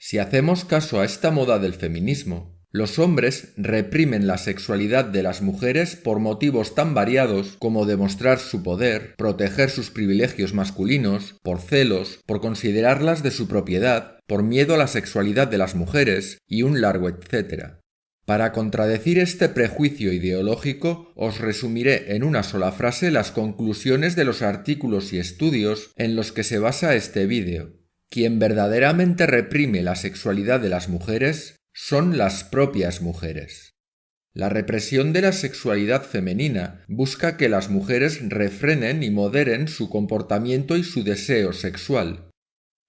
Si hacemos caso a esta moda del feminismo, los hombres reprimen la sexualidad de las mujeres por motivos tan variados como demostrar su poder, proteger sus privilegios masculinos, por celos, por considerarlas de su propiedad, por miedo a la sexualidad de las mujeres y un largo etcétera. Para contradecir este prejuicio ideológico, os resumiré en una sola frase las conclusiones de los artículos y estudios en los que se basa este vídeo. Quien verdaderamente reprime la sexualidad de las mujeres son las propias mujeres. La represión de la sexualidad femenina busca que las mujeres refrenen y moderen su comportamiento y su deseo sexual.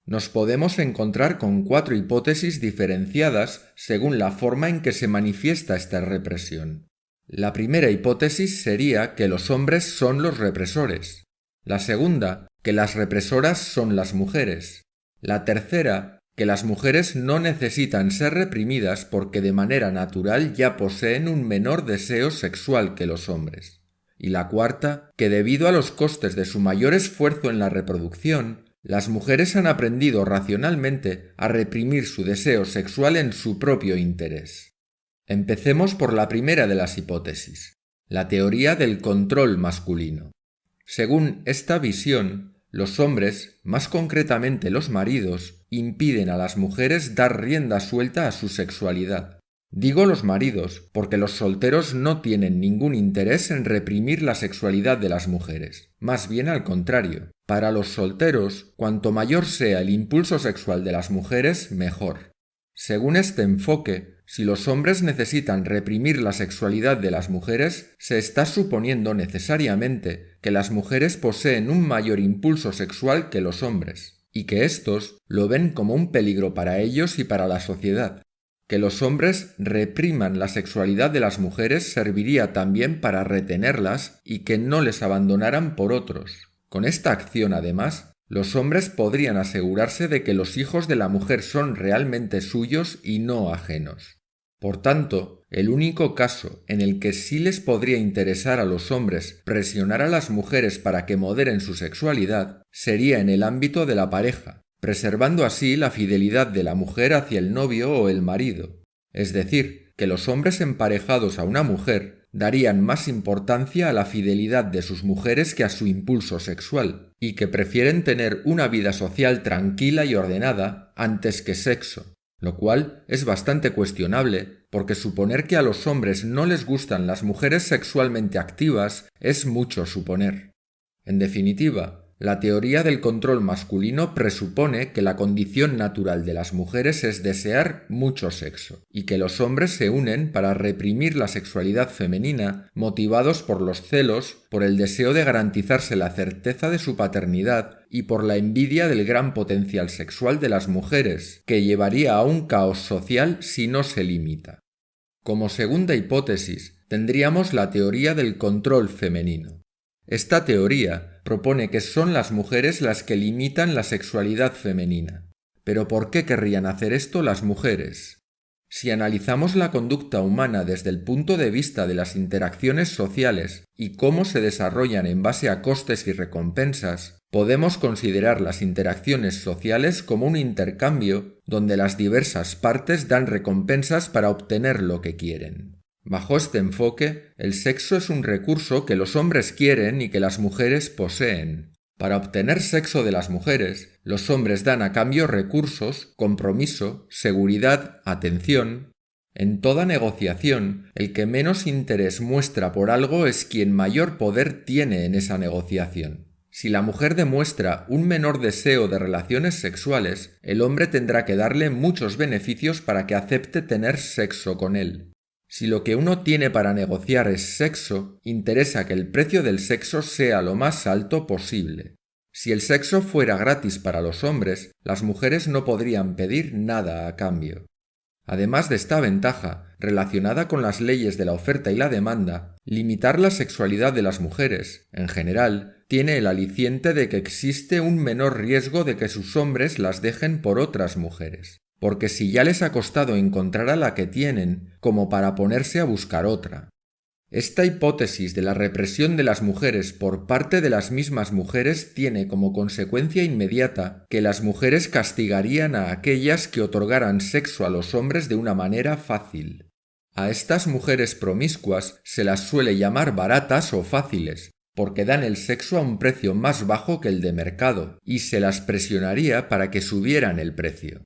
Nos podemos encontrar con 4 hipótesis diferenciadas según la forma en que se manifiesta esta represión. La primera hipótesis sería que los hombres son los represores. La segunda, que las represoras son las mujeres. La tercera, que las mujeres no necesitan ser reprimidas porque de manera natural ya poseen un menor deseo sexual que los hombres. Y la cuarta, que debido a los costes de su mayor esfuerzo en la reproducción, las mujeres han aprendido racionalmente a reprimir su deseo sexual en su propio interés. Empecemos por la primera de las hipótesis, la teoría del control masculino. Según esta visión, los hombres, más concretamente los maridos, impiden a las mujeres dar rienda suelta a su sexualidad. Digo los maridos, porque los solteros no tienen ningún interés en reprimir la sexualidad de las mujeres. Más bien al contrario. Para los solteros, cuanto mayor sea el impulso sexual de las mujeres, mejor. Según este enfoque, si los hombres necesitan reprimir la sexualidad de las mujeres, se está suponiendo necesariamente que las mujeres poseen un mayor impulso sexual que los hombres, y que éstos lo ven como un peligro para ellos y para la sociedad. Que los hombres repriman la sexualidad de las mujeres serviría también para retenerlas y que no les abandonaran por otros. Con esta acción, además, los hombres podrían asegurarse de que los hijos de la mujer son realmente suyos y no ajenos. Por tanto, el único caso en el que sí les podría interesar a los hombres presionar a las mujeres para que moderen su sexualidad sería en el ámbito de la pareja, preservando así la fidelidad de la mujer hacia el novio o el marido. Es decir, que los hombres emparejados a una mujer darían más importancia a la fidelidad de sus mujeres que a su impulso sexual, y que prefieren tener una vida social tranquila y ordenada antes que sexo, lo cual es bastante cuestionable, porque suponer que a los hombres no les gustan las mujeres sexualmente activas es mucho suponer. En definitiva, la teoría del control masculino presupone que la condición natural de las mujeres es desear mucho sexo, y que los hombres se unen para reprimir la sexualidad femenina, motivados por los celos, por el deseo de garantizarse la certeza de su paternidad y por la envidia del gran potencial sexual de las mujeres, que llevaría a un caos social si no se limita. Como segunda hipótesis, tendríamos la teoría del control femenino. Esta teoría propone que son las mujeres las que limitan la sexualidad femenina. ¿Pero por qué querrían hacer esto las mujeres? Si analizamos la conducta humana desde el punto de vista de las interacciones sociales y cómo se desarrollan en base a costes y recompensas, podemos considerar las interacciones sociales como un intercambio donde las diversas partes dan recompensas para obtener lo que quieren. Bajo este enfoque, el sexo es un recurso que los hombres quieren y que las mujeres poseen. Para obtener sexo de las mujeres, los hombres dan a cambio recursos, compromiso, seguridad, atención. En toda negociación, el que menos interés muestra por algo es quien mayor poder tiene en esa negociación. Si la mujer demuestra un menor deseo de relaciones sexuales, el hombre tendrá que darle muchos beneficios para que acepte tener sexo con él. Si lo que uno tiene para negociar es sexo, interesa que el precio del sexo sea lo más alto posible. Si el sexo fuera gratis para los hombres, las mujeres no podrían pedir nada a cambio. Además de esta ventaja, relacionada con las leyes de la oferta y la demanda, limitar la sexualidad de las mujeres, en general, tiene el aliciente de que existe un menor riesgo de que sus hombres las dejen por otras mujeres. Porque si ya les ha costado encontrar a la que tienen, como para ponerse a buscar otra. Esta hipótesis de la represión de las mujeres por parte de las mismas mujeres tiene como consecuencia inmediata que las mujeres castigarían a aquellas que otorgaran sexo a los hombres de una manera fácil. A estas mujeres promiscuas se las suele llamar baratas o fáciles, porque dan el sexo a un precio más bajo que el de mercado, y se las presionaría para que subieran el precio.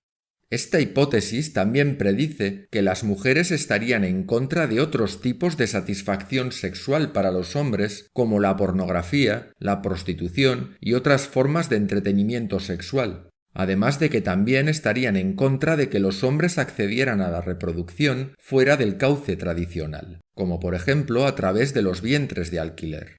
Esta hipótesis también predice que las mujeres estarían en contra de otros tipos de satisfacción sexual para los hombres, como la pornografía, la prostitución y otras formas de entretenimiento sexual, además de que también estarían en contra de que los hombres accedieran a la reproducción fuera del cauce tradicional, como por ejemplo a través de los vientres de alquiler.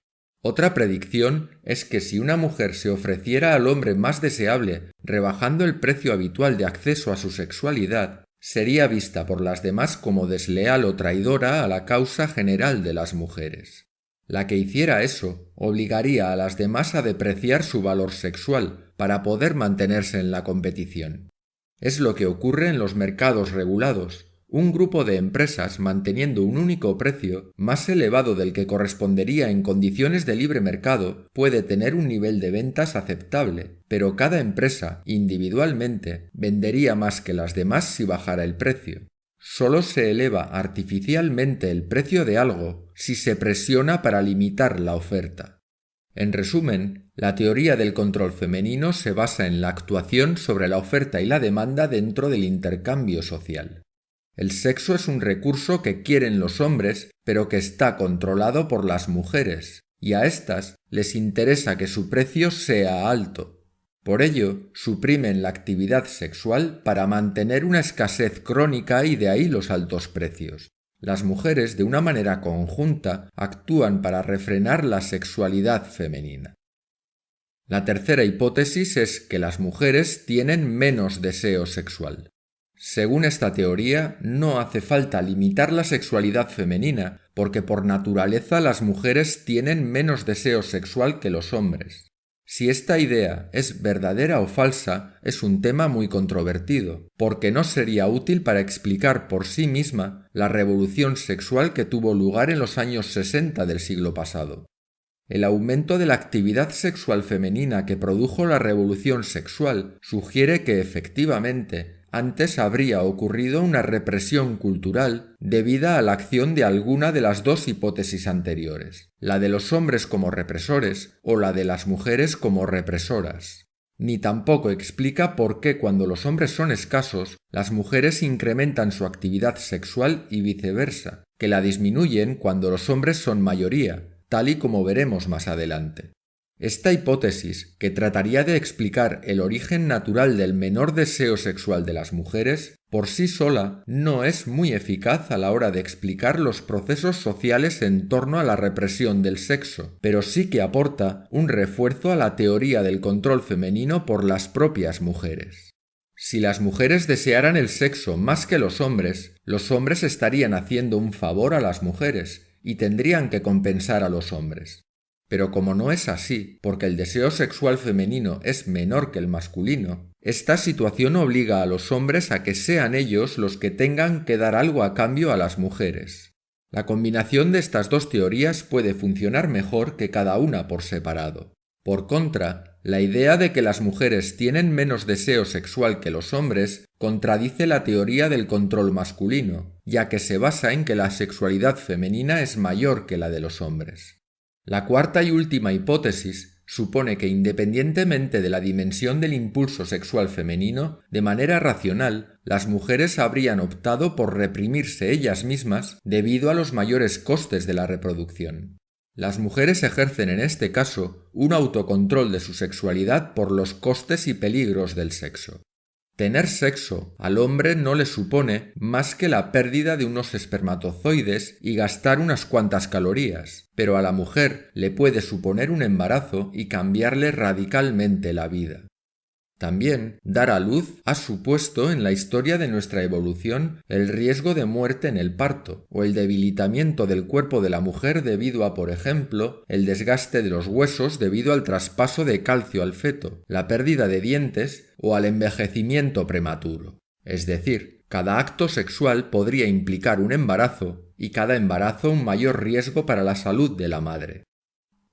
Otra predicción es que si una mujer se ofreciera al hombre más deseable, rebajando el precio habitual de acceso a su sexualidad, sería vista por las demás como desleal o traidora a la causa general de las mujeres. La que hiciera eso obligaría a las demás a depreciar su valor sexual para poder mantenerse en la competición. Es lo que ocurre en los mercados regulados. Un grupo de empresas manteniendo un único precio más elevado del que correspondería en condiciones de libre mercado puede tener un nivel de ventas aceptable, pero cada empresa, individualmente, vendería más que las demás si bajara el precio. Solo se eleva artificialmente el precio de algo si se presiona para limitar la oferta. En resumen, la teoría del control femenino se basa en la actuación sobre la oferta y la demanda dentro del intercambio social. El sexo es un recurso que quieren los hombres, pero que está controlado por las mujeres, y a éstas les interesa que su precio sea alto. Por ello, suprimen la actividad sexual para mantener una escasez crónica y de ahí los altos precios. Las mujeres, de una manera conjunta, actúan para refrenar la sexualidad femenina. La tercera hipótesis es que las mujeres tienen menos deseo sexual. Según esta teoría, no hace falta limitar la sexualidad femenina, porque por naturaleza las mujeres tienen menos deseo sexual que los hombres. Si esta idea es verdadera o falsa, es un tema muy controvertido, porque no sería útil para explicar por sí misma la revolución sexual que tuvo lugar en los años 60 del siglo pasado. El aumento de la actividad sexual femenina que produjo la revolución sexual sugiere que efectivamente antes habría ocurrido una represión cultural debida a la acción de alguna de las dos hipótesis anteriores, la de los hombres como represores o la de las mujeres como represoras. Ni tampoco explica por qué cuando los hombres son escasos, las mujeres incrementan su actividad sexual y viceversa, que la disminuyen cuando los hombres son mayoría, tal y como veremos más adelante. Esta hipótesis, que trataría de explicar el origen natural del menor deseo sexual de las mujeres, por sí sola no es muy eficaz a la hora de explicar los procesos sociales en torno a la represión del sexo, pero sí que aporta un refuerzo a la teoría del control femenino por las propias mujeres. Si las mujeres desearan el sexo más que los hombres estarían haciendo un favor a las mujeres y tendrían que compensar a los hombres. Pero como no es así, porque el deseo sexual femenino es menor que el masculino, esta situación obliga a los hombres a que sean ellos los que tengan que dar algo a cambio a las mujeres. La combinación de estas dos teorías puede funcionar mejor que cada una por separado. Por contra, la idea de que las mujeres tienen menos deseo sexual que los hombres contradice la teoría del control masculino, ya que se basa en que la sexualidad femenina es mayor que la de los hombres. La cuarta y última hipótesis supone que independientemente de la dimensión del impulso sexual femenino, de manera racional, las mujeres habrían optado por reprimirse ellas mismas debido a los mayores costes de la reproducción. Las mujeres ejercen en este caso un autocontrol de su sexualidad por los costes y peligros del sexo. Tener sexo al hombre no le supone más que la pérdida de unos espermatozoides y gastar unas cuantas calorías, pero a la mujer le puede suponer un embarazo y cambiarle radicalmente la vida. También, dar a luz ha supuesto en la historia de nuestra evolución el riesgo de muerte en el parto o el debilitamiento del cuerpo de la mujer debido a, por ejemplo, el desgaste de los huesos debido al traspaso de calcio al feto, la pérdida de dientes o al envejecimiento prematuro. Es decir, cada acto sexual podría implicar un embarazo y cada embarazo un mayor riesgo para la salud de la madre.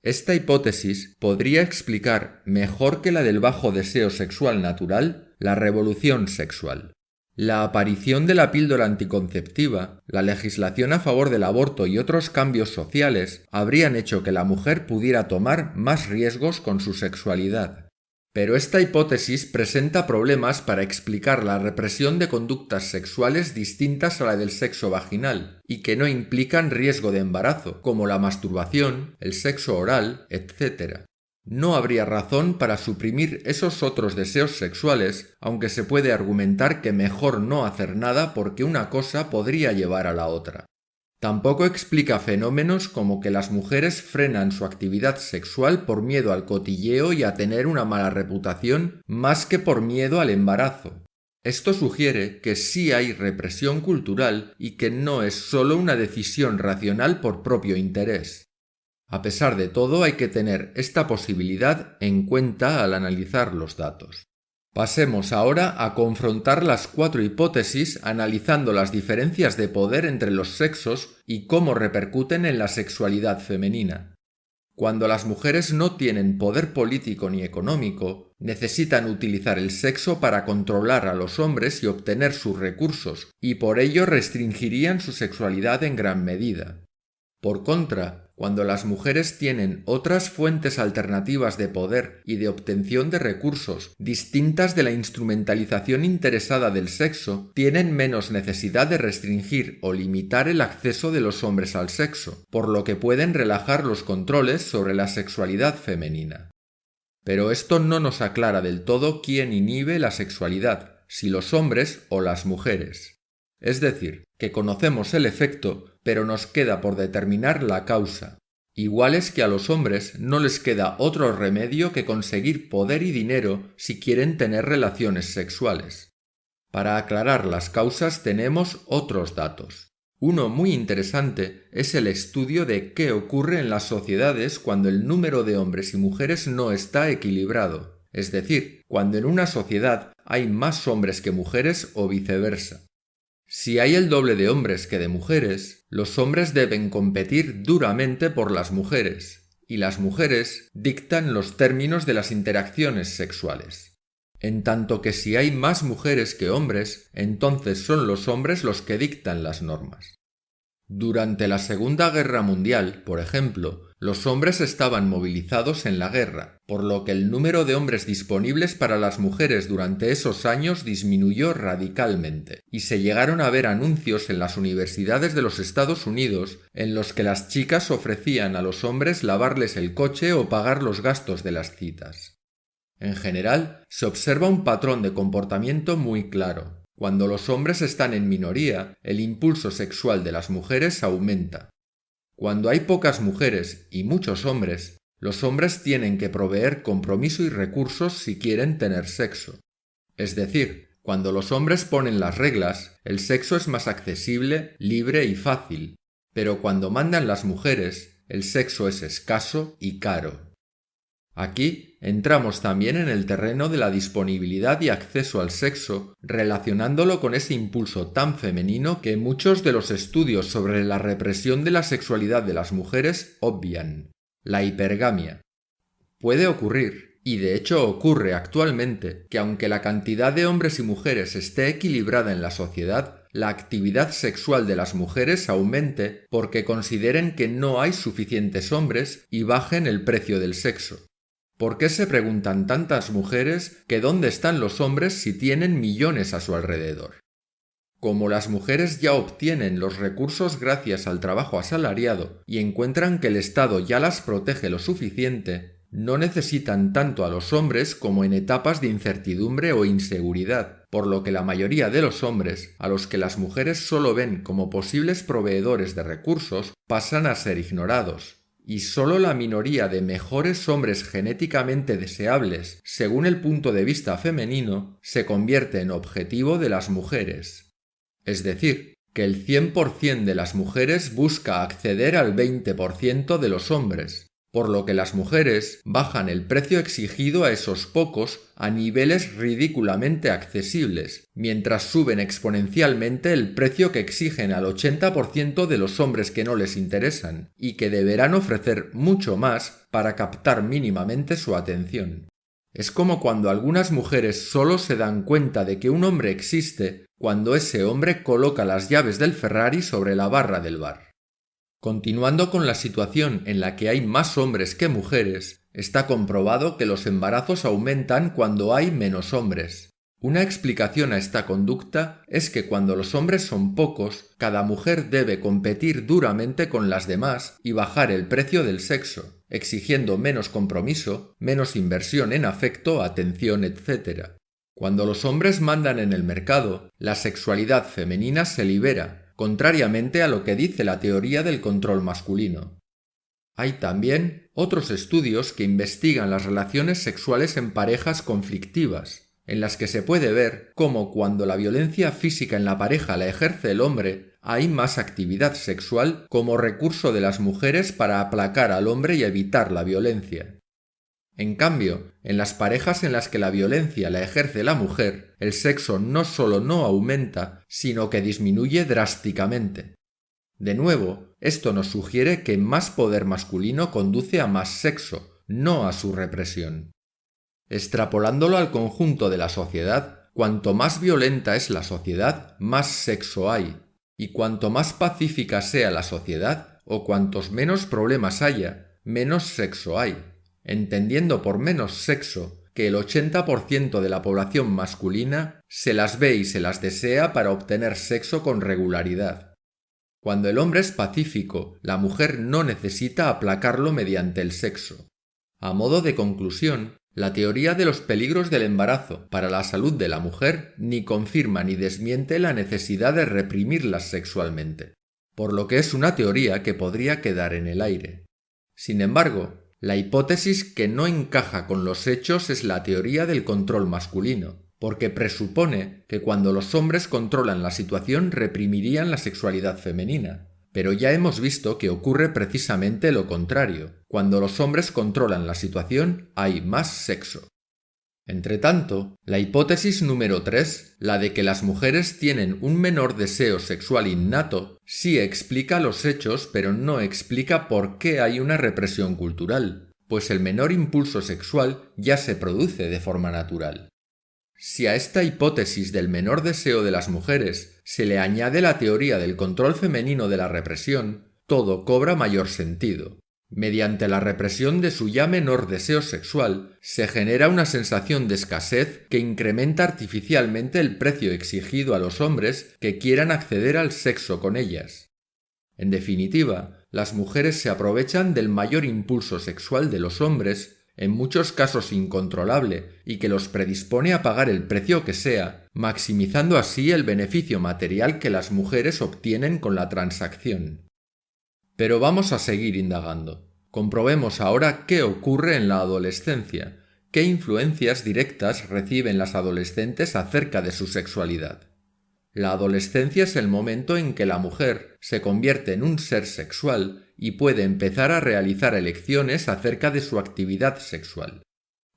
Esta hipótesis podría explicar, mejor que la del bajo deseo sexual natural, la revolución sexual. La aparición de la píldora anticonceptiva, la legislación a favor del aborto y otros cambios sociales habrían hecho que la mujer pudiera tomar más riesgos con su sexualidad. Pero esta hipótesis presenta problemas para explicar la represión de conductas sexuales distintas a la del sexo vaginal y que no implican riesgo de embarazo, como la masturbación, el sexo oral, etc. No habría razón para suprimir esos otros deseos sexuales, aunque se puede argumentar que mejor no hacer nada porque una cosa podría llevar a la otra. Tampoco explica fenómenos como que las mujeres frenan su actividad sexual por miedo al cotilleo y a tener una mala reputación más que por miedo al embarazo. Esto sugiere que sí hay represión cultural y que no es solo una decisión racional por propio interés. A pesar de todo, hay que tener esta posibilidad en cuenta al analizar los datos. Pasemos ahora a confrontar las 4 hipótesis analizando las diferencias de poder entre los sexos y cómo repercuten en la sexualidad femenina. Cuando las mujeres no tienen poder político ni económico, necesitan utilizar el sexo para controlar a los hombres y obtener sus recursos, y por ello restringirían su sexualidad en gran medida. Por contra, cuando las mujeres tienen otras fuentes alternativas de poder y de obtención de recursos distintas de la instrumentalización interesada del sexo, tienen menos necesidad de restringir o limitar el acceso de los hombres al sexo, por lo que pueden relajar los controles sobre la sexualidad femenina. Pero esto no nos aclara del todo quién inhibe la sexualidad, si los hombres o las mujeres. Es decir, que conocemos el efecto, pero nos queda por determinar la causa. Igual es que a los hombres no les queda otro remedio que conseguir poder y dinero si quieren tener relaciones sexuales. Para aclarar las causas tenemos otros datos. Uno muy interesante es el estudio de qué ocurre en las sociedades cuando el número de hombres y mujeres no está equilibrado, es decir, cuando en una sociedad hay más hombres que mujeres o viceversa. Si hay el doble de hombres que de mujeres, los hombres deben competir duramente por las mujeres, y las mujeres dictan los términos de las interacciones sexuales. En tanto que si hay más mujeres que hombres, entonces son los hombres los que dictan las normas. Durante la Segunda Guerra Mundial, por ejemplo, los hombres estaban movilizados en la guerra, por lo que el número de hombres disponibles para las mujeres durante esos años disminuyó radicalmente, y se llegaron a ver anuncios en las universidades de los Estados Unidos en los que las chicas ofrecían a los hombres lavarles el coche o pagar los gastos de las citas. En general, se observa un patrón de comportamiento muy claro. Cuando los hombres están en minoría, el impulso sexual de las mujeres aumenta. Cuando hay pocas mujeres y muchos hombres, los hombres tienen que proveer compromiso y recursos si quieren tener sexo. Es decir, cuando los hombres ponen las reglas, el sexo es más accesible, libre y fácil, pero cuando mandan las mujeres, el sexo es escaso y caro. Aquí entramos también en el terreno de la disponibilidad y acceso al sexo, relacionándolo con ese impulso tan femenino que muchos de los estudios sobre la represión de la sexualidad de las mujeres obvian: la hipergamia. Puede ocurrir, y de hecho ocurre actualmente, que aunque la cantidad de hombres y mujeres esté equilibrada en la sociedad, la actividad sexual de las mujeres aumente porque consideren que no hay suficientes hombres y bajen el precio del sexo. ¿Por qué se preguntan tantas mujeres que dónde están los hombres si tienen millones a su alrededor? Como las mujeres ya obtienen los recursos gracias al trabajo asalariado y encuentran que el Estado ya las protege lo suficiente, no necesitan tanto a los hombres como en etapas de incertidumbre o inseguridad, por lo que la mayoría de los hombres, a los que las mujeres solo ven como posibles proveedores de recursos, pasan a ser ignorados. Y solo la minoría de mejores hombres genéticamente deseables, según el punto de vista femenino, se convierte en objetivo de las mujeres. Es decir, que el 100% de las mujeres busca acceder al 20% de los hombres, por lo que las mujeres bajan el precio exigido a esos pocos a niveles ridículamente accesibles, mientras suben exponencialmente el precio que exigen al 80% de los hombres que no les interesan y que deberán ofrecer mucho más para captar mínimamente su atención. Es como cuando algunas mujeres solo se dan cuenta de que un hombre existe cuando ese hombre coloca las llaves del Ferrari sobre la barra del bar. Continuando con la situación en la que hay más hombres que mujeres, está comprobado que los embarazos aumentan cuando hay menos hombres. Una explicación a esta conducta es que cuando los hombres son pocos, cada mujer debe competir duramente con las demás y bajar el precio del sexo, exigiendo menos compromiso, menos inversión en afecto, atención, etc. Cuando los hombres mandan en el mercado, la sexualidad femenina se libera, contrariamente a lo que dice la teoría del control masculino. Hay también otros estudios que investigan las relaciones sexuales en parejas conflictivas, en las que se puede ver cómo cuando la violencia física en la pareja la ejerce el hombre, hay más actividad sexual como recurso de las mujeres para aplacar al hombre y evitar la violencia. En cambio, en las parejas en las que la violencia la ejerce la mujer, el sexo no solo no aumenta, sino que disminuye drásticamente. De nuevo, esto nos sugiere que más poder masculino conduce a más sexo, no a su represión. Extrapolándolo al conjunto de la sociedad, cuanto más violenta es la sociedad, más sexo hay, y cuanto más pacífica sea la sociedad, o cuantos menos problemas haya, menos sexo hay, entendiendo por menos sexo que el 80% de la población masculina se las ve y se las desea para obtener sexo con regularidad. Cuando el hombre es pacífico, la mujer no necesita aplacarlo mediante el sexo. A modo de conclusión, la teoría de los peligros del embarazo para la salud de la mujer ni confirma ni desmiente la necesidad de reprimirlas sexualmente, por lo que es una teoría que podría quedar en el aire. Sin embargo, la hipótesis que no encaja con los hechos es la teoría del control masculino, porque presupone que cuando los hombres controlan la situación reprimirían la sexualidad femenina. Pero ya hemos visto que ocurre precisamente lo contrario. Cuando los hombres controlan la situación, hay más sexo. Entretanto, la hipótesis número 3, la de que las mujeres tienen un menor deseo sexual innato, sí explica los hechos, pero no explica por qué hay una represión cultural, pues el menor impulso sexual ya se produce de forma natural. Si a esta hipótesis del menor deseo de las mujeres se le añade la teoría del control femenino de la represión, todo cobra mayor sentido. Mediante la represión de su ya menor deseo sexual, se genera una sensación de escasez que incrementa artificialmente el precio exigido a los hombres que quieran acceder al sexo con ellas. En definitiva, las mujeres se aprovechan del mayor impulso sexual de los hombres, en muchos casos incontrolable, y que los predispone a pagar el precio que sea, maximizando así el beneficio material que las mujeres obtienen con la transacción. Pero vamos a seguir indagando. Comprobemos ahora qué ocurre en la adolescencia, qué influencias directas reciben las adolescentes acerca de su sexualidad. La adolescencia es el momento en que la mujer se convierte en un ser sexual y puede empezar a realizar elecciones acerca de su actividad sexual.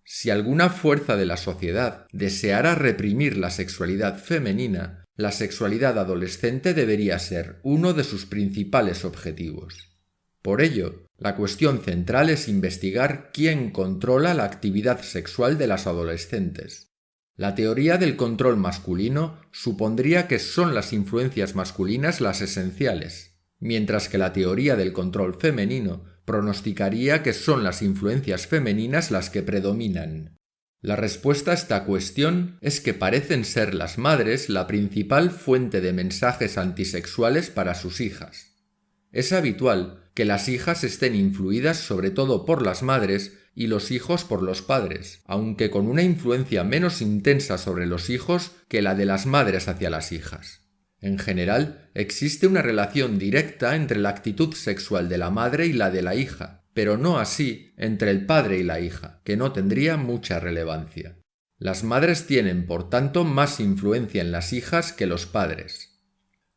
Si alguna fuerza de la sociedad deseara reprimir la sexualidad femenina, la sexualidad adolescente debería ser uno de sus principales objetivos. Por ello, la cuestión central es investigar quién controla la actividad sexual de las adolescentes. La teoría del control masculino supondría que son las influencias masculinas las esenciales, mientras que la teoría del control femenino pronosticaría que son las influencias femeninas las que predominan. La respuesta a esta cuestión es que parecen ser las madres la principal fuente de mensajes antisexuales para sus hijas. Es habitual que las hijas estén influidas sobre todo por las madres y los hijos por los padres, aunque con una influencia menos intensa sobre los hijos que la de las madres hacia las hijas. En general, existe una relación directa entre la actitud sexual de la madre y la de la hija, pero no así entre el padre y la hija, que no tendría mucha relevancia. Las madres tienen, por tanto, más influencia en las hijas que los padres.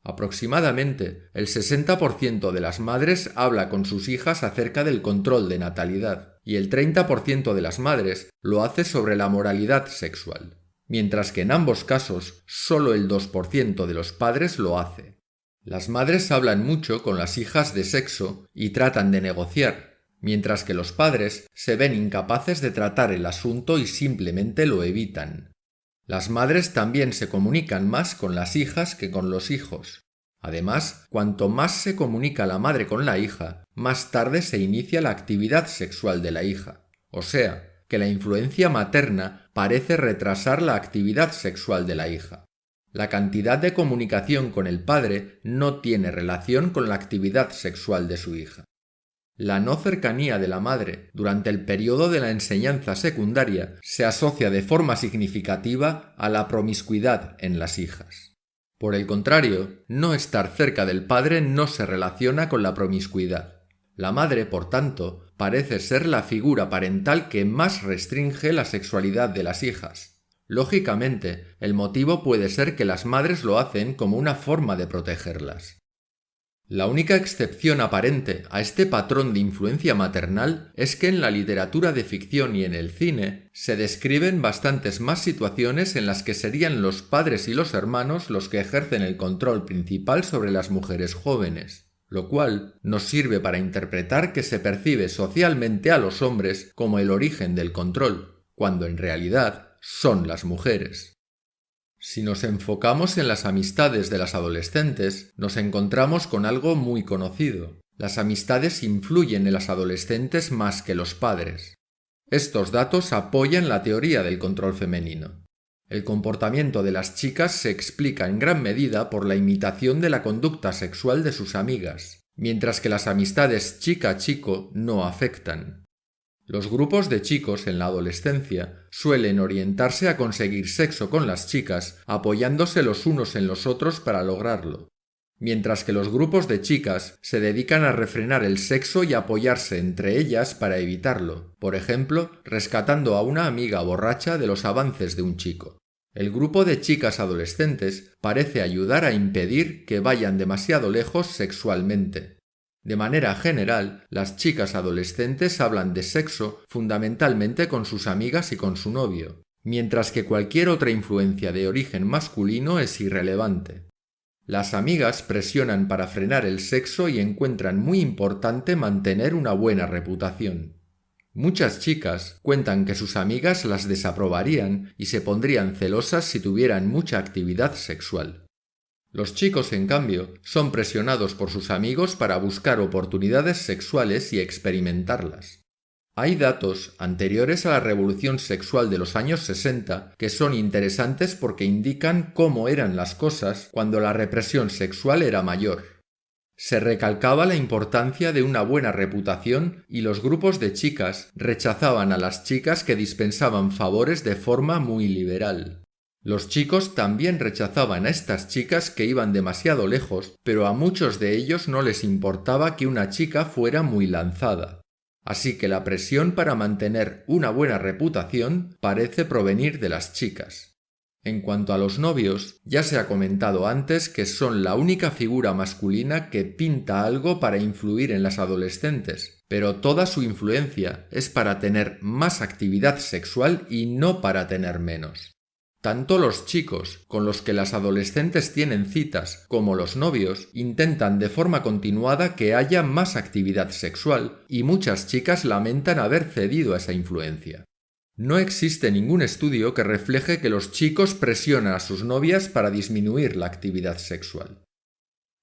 Aproximadamente el 60% de las madres habla con sus hijas acerca del control de natalidad y el 30% de las madres lo hace sobre la moralidad sexual, mientras que en ambos casos solo el 2% de los padres lo hace. Las madres hablan mucho con las hijas de sexo y tratan de negociar, mientras que los padres se ven incapaces de tratar el asunto y simplemente lo evitan. Las madres también se comunican más con las hijas que con los hijos. Además, cuanto más se comunica la madre con la hija, más tarde se inicia la actividad sexual de la hija. O sea, que la influencia materna parece retrasar la actividad sexual de la hija. La cantidad de comunicación con el padre no tiene relación con la actividad sexual de su hija. La no cercanía de la madre durante el periodo de la enseñanza secundaria se asocia de forma significativa a la promiscuidad en las hijas. Por el contrario, no estar cerca del padre no se relaciona con la promiscuidad. La madre, por tanto, parece ser la figura parental que más restringe la sexualidad de las hijas. Lógicamente, el motivo puede ser que las madres lo hacen como una forma de protegerlas. La única excepción aparente a este patrón de influencia maternal es que en la literatura de ficción y en el cine se describen bastantes más situaciones en las que serían los padres y los hermanos los que ejercen el control principal sobre las mujeres jóvenes, lo cual nos sirve para interpretar que se percibe socialmente a los hombres como el origen del control, cuando en realidad son las mujeres. Si nos enfocamos en las amistades de las adolescentes, nos encontramos con algo muy conocido. Las amistades influyen en las adolescentes más que los padres. Estos datos apoyan la teoría del control femenino. El comportamiento de las chicas se explica en gran medida por la imitación de la conducta sexual de sus amigas, mientras que las amistades chica-chico no afectan. Los grupos de chicos en la adolescencia suelen orientarse a conseguir sexo con las chicas apoyándose los unos en los otros para lograrlo, mientras que los grupos de chicas se dedican a refrenar el sexo y apoyarse entre ellas para evitarlo, por ejemplo, rescatando a una amiga borracha de los avances de un chico. El grupo de chicas adolescentes parece ayudar a impedir que vayan demasiado lejos sexualmente. De manera general, las chicas adolescentes hablan de sexo fundamentalmente con sus amigas y con su novio, mientras que cualquier otra influencia de origen masculino es irrelevante. Las amigas presionan para frenar el sexo y encuentran muy importante mantener una buena reputación. Muchas chicas cuentan que sus amigas las desaprobarían y se pondrían celosas si tuvieran mucha actividad sexual. Los chicos, en cambio, son presionados por sus amigos para buscar oportunidades sexuales y experimentarlas. Hay datos anteriores a la revolución sexual de los años 60 que son interesantes porque indican cómo eran las cosas cuando la represión sexual era mayor. Se recalcaba la importancia de una buena reputación y los grupos de chicas rechazaban a las chicas que dispensaban favores de forma muy liberal. Los chicos también rechazaban a estas chicas que iban demasiado lejos, pero a muchos de ellos no les importaba que una chica fuera muy lanzada. Así que la presión para mantener una buena reputación parece provenir de las chicas. En cuanto a los novios, ya se ha comentado antes que son la única figura masculina que pinta algo para influir en las adolescentes, pero toda su influencia es para tener más actividad sexual y no para tener menos. Tanto los chicos con los que las adolescentes tienen citas como los novios intentan de forma continuada que haya más actividad sexual y muchas chicas lamentan haber cedido a esa influencia. No existe ningún estudio que refleje que los chicos presionan a sus novias para disminuir la actividad sexual.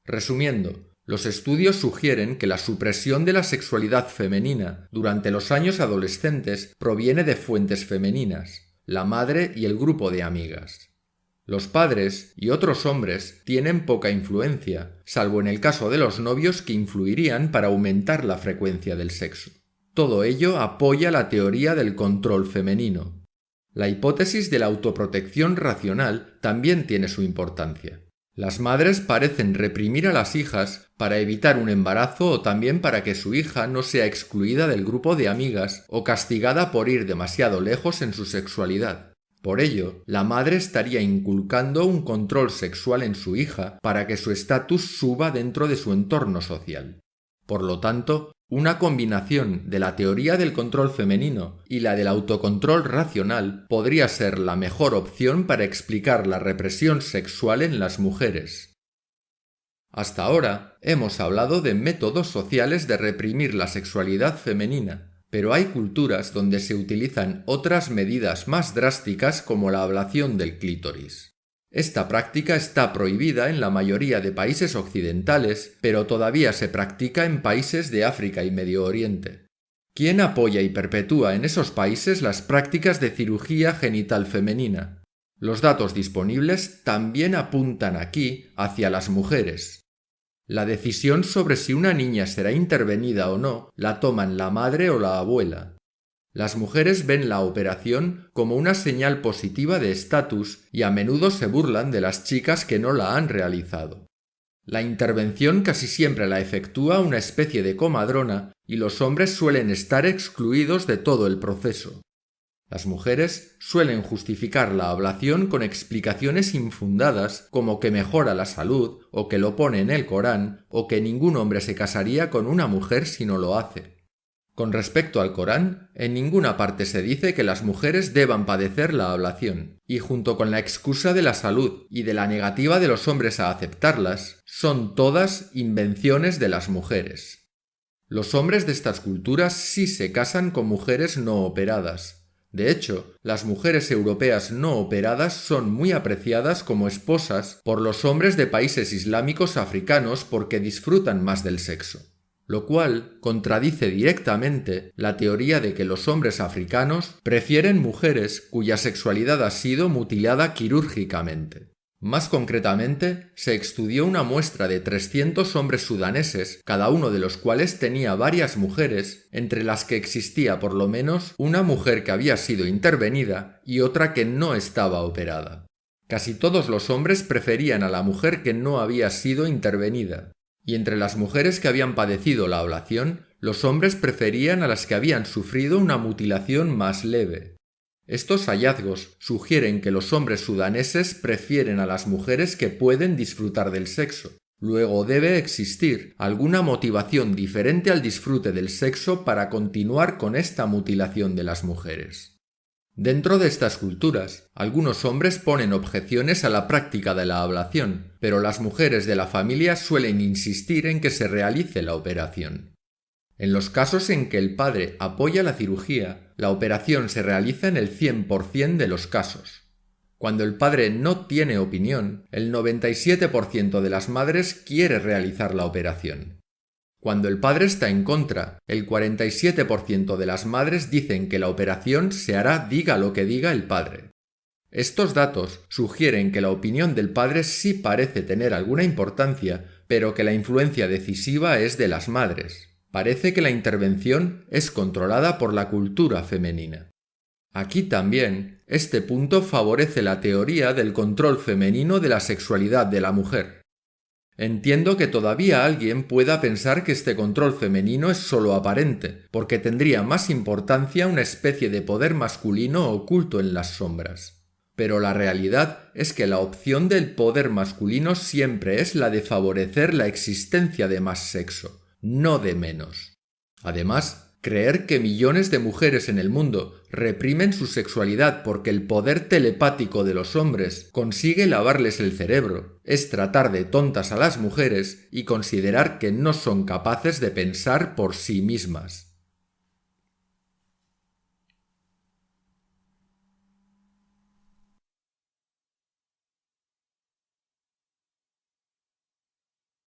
Resumiendo, los estudios sugieren que la supresión de la sexualidad femenina durante los años adolescentes proviene de fuentes femeninas, la madre y el grupo de amigas. Los padres y otros hombres tienen poca influencia, salvo en el caso de los novios que influirían para aumentar la frecuencia del sexo. Todo ello apoya la teoría del control femenino. La hipótesis de la autoprotección racional también tiene su importancia. Las madres parecen reprimir a las hijas para evitar un embarazo o también para que su hija no sea excluida del grupo de amigas o castigada por ir demasiado lejos en su sexualidad. Por ello, la madre estaría inculcando un control sexual en su hija para que su estatus suba dentro de su entorno social. Por lo tanto, una combinación de la teoría del control femenino y la del autocontrol racional podría ser la mejor opción para explicar la represión sexual en las mujeres. Hasta ahora hemos hablado de métodos sociales de reprimir la sexualidad femenina, pero hay culturas donde se utilizan otras medidas más drásticas como la ablación del clítoris. Esta práctica está prohibida en la mayoría de países occidentales, pero todavía se practica en países de África y Medio Oriente. ¿Quién apoya y perpetúa en esos países las prácticas de cirugía genital femenina? Los datos disponibles también apuntan aquí hacia las mujeres. La decisión sobre si una niña será intervenida o no la toman la madre o la abuela. Las mujeres ven la operación como una señal positiva de estatus y a menudo se burlan de las chicas que no la han realizado. La intervención casi siempre la efectúa una especie de comadrona y los hombres suelen estar excluidos de todo el proceso. Las mujeres suelen justificar la ablación con explicaciones infundadas como que mejora la salud o que lo pone en el Corán o que ningún hombre se casaría con una mujer si no lo hace. Con respecto al Corán, en ninguna parte se dice que las mujeres deban padecer la ablación, y junto con la excusa de la salud y de la negativa de los hombres a aceptarlas, son todas invenciones de las mujeres. Los hombres de estas culturas sí se casan con mujeres no operadas. De hecho, las mujeres europeas no operadas son muy apreciadas como esposas por los hombres de países islámicos africanos porque disfrutan más del sexo, lo cual contradice directamente la teoría de que los hombres africanos prefieren mujeres cuya sexualidad ha sido mutilada quirúrgicamente. Más concretamente, se estudió una muestra de 300 hombres sudaneses, cada uno de los cuales tenía varias mujeres, entre las que existía por lo menos una mujer que había sido intervenida y otra que no estaba operada. Casi todos los hombres preferían a la mujer que no había sido intervenida, y entre las mujeres que habían padecido la ablación, los hombres preferían a las que habían sufrido una mutilación más leve. Estos hallazgos sugieren que los hombres sudaneses prefieren a las mujeres que pueden disfrutar del sexo. Luego debe existir alguna motivación diferente al disfrute del sexo para continuar con esta mutilación de las mujeres. Dentro de estas culturas, algunos hombres ponen objeciones a la práctica de la ablación, pero las mujeres de la familia suelen insistir en que se realice la operación. En los casos en que el padre apoya la cirugía, la operación se realiza en el 100% de los casos. Cuando el padre no tiene opinión, el 97% de las madres quiere realizar la operación. Cuando el padre está en contra, el 47% de las madres dicen que la operación se hará diga lo que diga el padre. Estos datos sugieren que la opinión del padre sí parece tener alguna importancia, pero que la influencia decisiva es de las madres. Parece que la intervención es controlada por la cultura femenina. Aquí también, este punto favorece la teoría del control femenino de la sexualidad de la mujer. Entiendo que todavía alguien pueda pensar que este control femenino es solo aparente, porque tendría más importancia una especie de poder masculino oculto en las sombras. Pero la realidad es que la opción del poder masculino siempre es la de favorecer la existencia de más sexo, no de menos. Además, creer que millones de mujeres en el mundo reprimen su sexualidad porque el poder telepático de los hombres consigue lavarles el cerebro es tratar de tontas a las mujeres y considerar que no son capaces de pensar por sí mismas.